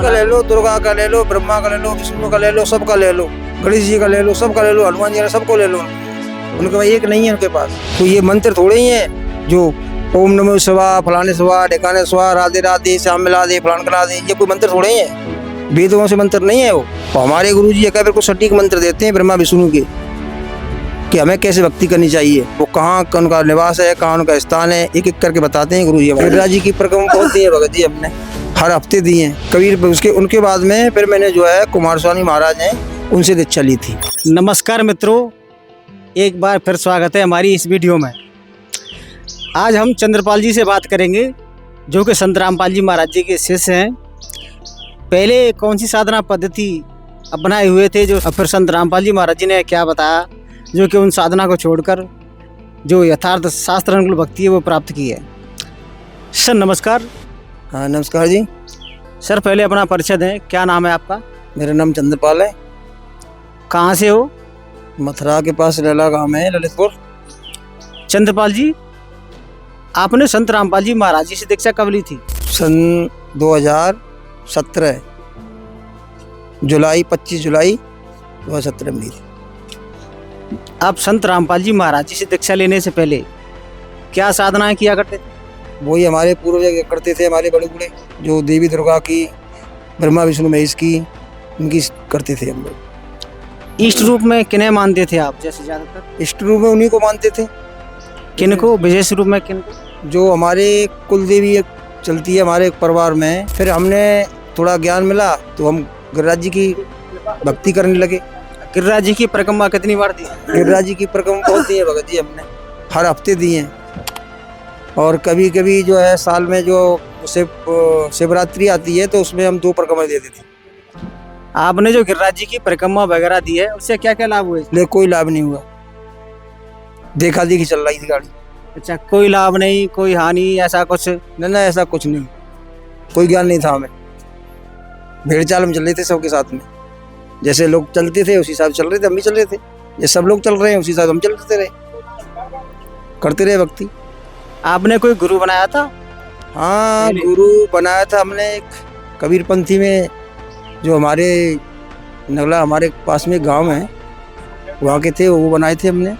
का ले लो, दुर्गा का ले लो, ब्रह्मा का ले लो, विष्णु का ले लो, सबका ले लो, गणेश जी का ले लो, सबका ले लो, हनुमान जी का सबको ले लो। उनके पास एक नहीं है, उनके पास तो ये मंत्र थोड़े ही है जो ओम नमो शिवाय, फलाने शिवाय, ढेकाने शिवाय, राधे राधे, श्याम मिला दे, फलान करा दे, ये कोई मंत्र थोड़े ही है, वेदों से मंत्र नहीं है वो। तो हमारे गुरु जी एक को सटीक मंत्र देते हैं ब्रह्मा विष्णु के कि हमें कैसे भक्ति करनी चाहिए, वो कहाँ उनका निवास है, कहाँ उनका स्थान है, एक एक करके बताते हैं गुरु जी। गिरिराज जी की परिक्रमा बहुत दी है भगत जी, हमने हर हफ्ते दिए हैं कबीर। उसके उनके बाद में फिर मैंने जो है कुमार स्वामी महाराज हैं, उनसे दीक्षा ली थी। नमस्कार मित्रों, एक बार फिर स्वागत है हमारी इस वीडियो में। आज हम चंद्रपाल जी से बात करेंगे जो कि संत रामपाल जी महाराज जी के शिष्य हैं। पहले कौन सी साधना पद्धति अपनाए हुए थे, जो फिर संत रामपाल जी महाराज जी ने क्या बताया जो कि उन साधना को छोड़कर जो यथार्थ शास्त्र अनुकूल भक्ति है वो प्राप्त की है। सर नमस्कार। हाँ नमस्कार जी। सर पहले अपना परिचय दें, क्या नाम है आपका? मेरा नाम चंद्रपाल है। कहाँ से हो? मथुरा के पास लैला गाँव है, ललितपुर। चंद्रपाल जी, आपने संत रामपाल जी महाराज जी से दीक्षा कब ली थी? सन 2017 जुलाई 25 जुलाई 2017 में ली थी। आप संत रामपाल जी महाराज जी से दीक्षा लेने से पहले क्या साधनाएं किया करते थे? वही हमारे पूर्वज करते थे, हमारे बड़े बूढ़े जो देवी दुर्गा की, ब्रह्मा विष्णु महेश की, उनकी करते थे हम लोग। इष्ट रूप में किन्हें मानते थे आप? जैसे ज्यादातर इष्ट रूप में उन्हीं को मानते थे। किन को? विशेष रूप में किन को? जो हमारे कुल देवी चलती है हमारे परिवार में। फिर हमने थोड़ा ज्ञान मिला तो हम गिरिराज जी की भक्ति करने लगे। गिरिराज जी की परिक्रमा कितनी बार दी? गिरिराज जी की परिक्रमा बहुत दी है भगत जी, हमने हर हफ्ते दिए हैं। और कभी कभी जो है साल में जो शिवरात्रि आती है तो उसमें हम 2 परिक्रमा दे देते हैं। आपने जो गिरिराज जी की परिक्रमा वगैरह दी है उससे क्या क्या लाभ हुए? लेकिन कोई लाभ नहीं हुआ, देखा देखी चल रही थी गाड़ी। अच्छा, कोई लाभ नहीं, कोई हानि, ऐसा कुछ? ना ऐसा कुछ नहीं, कोई ज्ञान नहीं था हमें। भेड़ चाल में चल रहे थे सबके साथ में, जैसे लोग चलते थे उसी हिसाब से चल रहे थे, हम भी चल रहे थे। ये सब लोग चल रहे हैं उसी हिसाब से हम चलते रहे, करते रहे भक्ति। आपने कोई गुरु बनाया था? हाँ गुरु बनाया था हमने एक कबीरपंथी में, जो हमारे नगला हमारे पास में गांव है वहाँ के थे, वो बनाए थे हमने।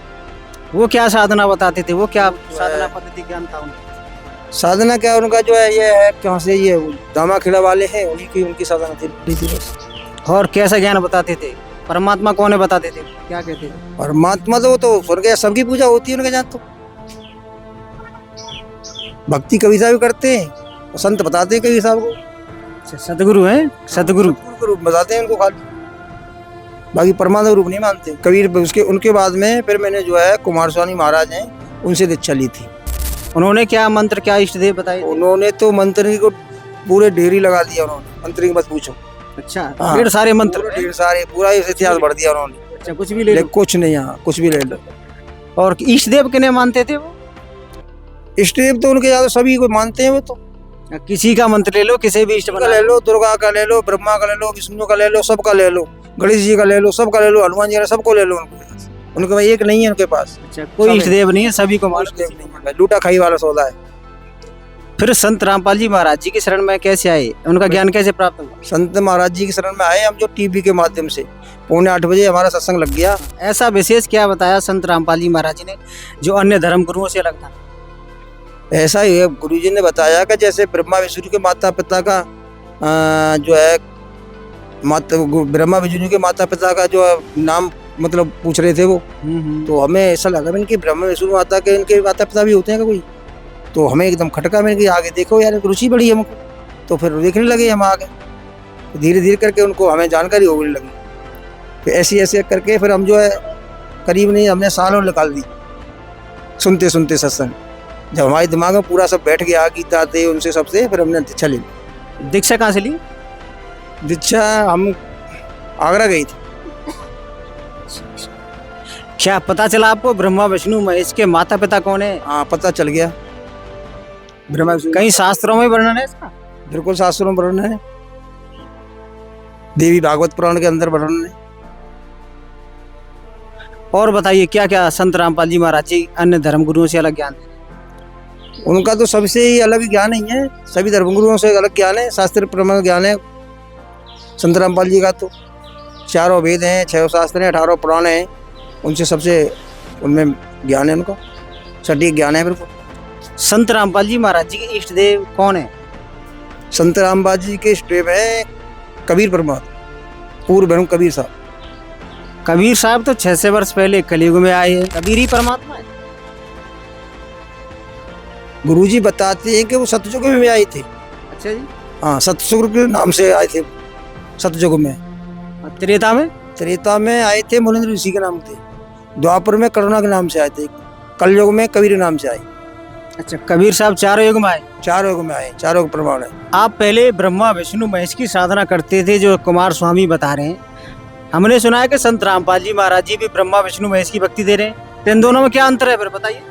वो क्या साधना बताते थे? वो क्या साधना पद्धति ज्ञान था उनका? साधना क्या उनका जो है ये है कहाँ से, ये दामा खेड़ा वाले हैं, उन्हीं की उनकी साधना थी बस। और कैसा ज्ञान बताते थे? परमात्मा कौन है बताते थे? क्या कहते थे? परमात्मा तो वो तो स्वर्ग सबकी पूजा होती है उनके यहाँ, तो भक्ति कविता भी करते हैं और संत बताते हैं कवि साहब को। अच्छा, सतगुरु हैं? सतगुरु रूप बताते हैं उनको खाली, बाकी परमात्मा रूप नहीं मानते कबीर। उसके उनके बाद में फिर मैंने जो है कुमार स्वामी महाराज हैं, उनसे दीक्षा ली थी। उन्होंने क्या मंत्र, क्या इष्ट देव बताए? उन्होंने तो मंत्र को पूरे ढेरी लगा दिया उन्होंने, मंत्र की मत पूछो। अच्छा, हाँ, ढेर सारे मंत्र? ढेर सारे, पूरा इतिहास भर दिया उन्होंने। अच्छा, कुछ भी ले लो? कुछ नहीं, यहाँ कुछ भी ले लो। और इष्ट देव किन्हें मानते थे वो? इष्ट देव तो उनके ज्यादा सभी को मानते हैं वो तो। किसी का मंत्र ले लो, किसी भी इष्ट का ले लो, दुर्गा का ले लो, ब्रह्मा का ले लो, विष्णु का ले लो, सबका ले लो, गणेश जी का ले लो, सबका ले लो, हनुमान जी का सबको ले लो। उनके पास एक नहीं है उनके पास। अच्छा, कोई इष्ट देव नहीं है, सभी को मानते हैं। लूटा खाई वाला सौदा है। फिर संत रामपाल जी महाराज जी की शरण में कैसे आए? उनका ज्ञान कैसे प्राप्त हुआ? संत महाराज जी की शरण में आए हम जो टीवी के माध्यम से। 7:45 बजे हमारा सत्संग लग गया। ऐसा विशेष क्या बताया संत रामपाल जी महाराज जी ने जो अन्य धर्म गुरुओं से अलग था? ऐसा ही है, गुरु जी ने बताया कि जैसे ब्रह्मा विष्णु के माता पिता का जो है ब्रह्मा विष्णु के माता पिता का जो नाम मतलब पूछ रहे थे वो, तो हमें ऐसा लगा इनके ब्रह्मा विष्णु माता के इनके माता पिता भी होते हैं कोई, तो हमें एकदम खटका। मैंने कहा आगे देखो यार, रुचि बढ़ी हमको, तो फिर देखने लगे हम आगे। धीरे धीरे करके उनको हमें जानकारी होने लगी। फिर ऐसे करके फिर हम जो है करीब नहीं हमने सालों निकाल दी सुनते सुनते सत्संग। जब हमारे दिमाग में पूरा सब बैठ गया, गीता थे उनसे सबसे, फिर हमने दीक्षा ली। दीक्षा कहाँ से ली? दीक्षा हम आगरा गई थी। क्या पता चला आपको ब्रह्मा विष्णु महेश के माता पिता कौन है? हाँ पता चल गया। ब्रह्मा विष्णु कई शास्त्रों में वर्णन है इसका? बिल्कुल शास्त्रों में वर्णन है, देवी भागवत पुराण के अंदर वर्णन है। और बताइए क्या क्या संत रामपाल जी महाराज जी अन्य धर्म गुरुओं से अलग ज्ञान? उनका तो सबसे ही अलग ज्ञान ही है, सभी धर्मगुरुओं से अलग ज्ञान है, शास्त्र प्रमाण ज्ञान है। संत रामपाल जी का तो 4 वेद हैं, 6 शास्त्र हैं, 18 पुराण हैं, उनसे सबसे उनमें ज्ञान है उनका, सटीक ज्ञान है बिल्कुल। संत रामपाल जी महाराज जी के इष्ट देव कौन है? संत रामपाल जी के स्टेप है कबीर परमात्मा, पूर्व ब्रह्म कबीर साहब। कबीर साहब तो 600 वर्ष पहले कलयुग में आए हैं, कबीर ही परमात्मा है। गुरुजी बताते हैं कि वो सतयुग में भी आए थे। अच्छा जी। हाँ, सतयुग के नाम से आए थे सतयुग में। और त्रेता में? त्रेता में आए थे मुनिंद्र ऋषि के नाम थे, द्वापर में करुणा के नाम से आए थे, कलयुग में कबीर के नाम से आए। अच्छा, कबीर साहब 4 युग में आए। 4 युग में आए, 4 युग प्रमाण है। आप पहले ब्रह्मा विष्णु महेश की साधना करते थे, जो कुमार स्वामी बता रहे हैं। हमने सुना है कि संत रामपाल जी महाराज जी भी ब्रह्मा विष्णु महेश की भक्ति दे रहे हैं, तो इन दोनों में क्या अंतर है फिर बताइए?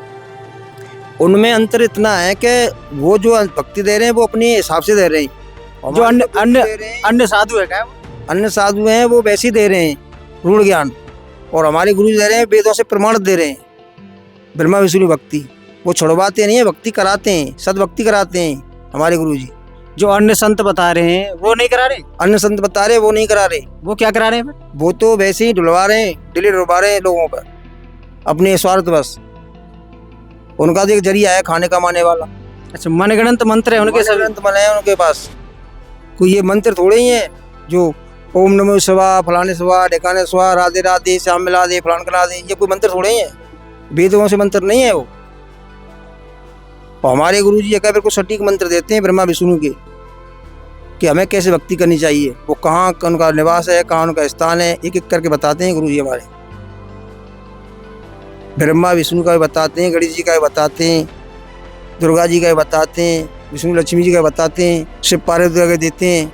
उनमें अंतर इतना है कि वो जो भक्ति दे रहे हैं वो अपने हिसाब से दे रहे हैं, जो अन्य साधु है क्या? अन्य साधु हैं वो वैसे ही दे रहे हैं रूढ़ ज्ञान, और हमारे गुरु दे रहे हैं वेदों से प्रमाण दे रहे हैं ब्रह्मा विष्णु भक्ति। वो छुड़वाते नहीं है, भक्ति कराते हैं, सदभक्ति कराते हैं हमारे गुरु जी। जो अन्य संत बता रहे हैं वो नहीं करा रहे? अन्य संत बता रहे वो नहीं करा रहे। वो क्या करा रहे हैं? वो तो वैसे ही डुलवा रहे हैं, डिले डुलवा रहे हैं लोगों पर अपने स्वार्थ बस। उनका तो एक जरिया है खाने कमाने वाला। अच्छा, मनगढ़ंत मंत्र है उनके, सब मन है उनके पास। कोई ये मंत्र थोड़े ही है जो ओम नमो शिवाय, फलाने शिवाय, ढेकाने शिवाय, राधे राधे, श्याम मिला दे, फलान करा दे, ये कोई मंत्र थोड़े ही है। वेदों से मंत्र नहीं है वो। और हमारे गुरु जी एक को सटीक मंत्र देते हैं ब्रह्मा विष्णु के, कि हमें कैसे भक्ति करनी चाहिए, वो कहाँ उनका निवास है, कहाँ उनका स्थान है, एक एक करके बताते हैं गुरु जी हमारे। ब्रह्मा विष्णु का भी बताते हैं, गणेश जी का भी बताते हैं, दुर्गा जी का भी बताते हैं, विष्णु लक्ष्मी जी का बताते हैं, शिव पार्वती का देते हैं,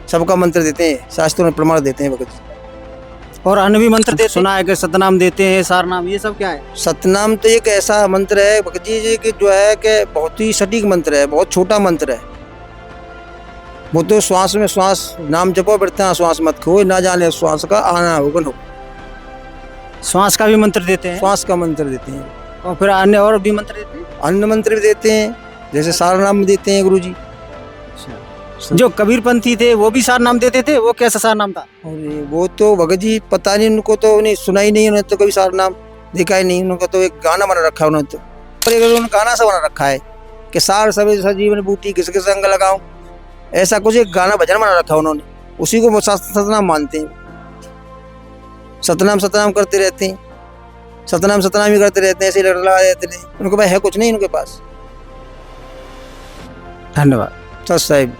सबका मंत्र देते हैं, शास्त्रों में प्रमाण देते हैं भगत जी। और अन्य भी मंत्र देते, सुना है कि सतनाम देते हैं, सारनाम, ये सब क्या है? सतनाम तो एक ऐसा मंत्र है भगत जी कि जो है कि बहुत ही सटीक मंत्र है, बहुत छोटा मंत्र है। वो तो श्वास में श्वास, नाम जपो बढ़ता श्वास मत खो, ना जाने श्वास का आना होगा न हो। श्वास का भी मंत्र देते हैं? श्वास का मंत्र देते हैं। और फिर अन्य और भी मंत्र देते हैं? अन्य मंत्र भी देते हैं, जैसे सारनाम देते हैं गुरु जी। जो कबीरपंथी थे वो भी सारनाम देते थे, वो कैसा सारनाम था? अरे वो तो भगत जी पता नहीं, उनको तो उन्हें सुना ही नहीं, उन्हें तो कभी सारनाम देखा ही नहीं। उनका तो एक गाना बना रखा है उन्होंने, तो उन्होंने गाना सा बना रखा है कि सार सभी सजीवन बूटी किसके संग लगाऊं, ऐसा कुछ एक गाना भजन बना रखा है उन्होंने, उसी को वो सतनाम मानते हैं। सतनाम सतनाम करते रहते हैं, सतनाम सतनाम ही करते रहते हैं, ऐसे लड़ा रहते हैं। उनके पास है कुछ नहीं, उनके पास। धन्यवाद सत साहिब।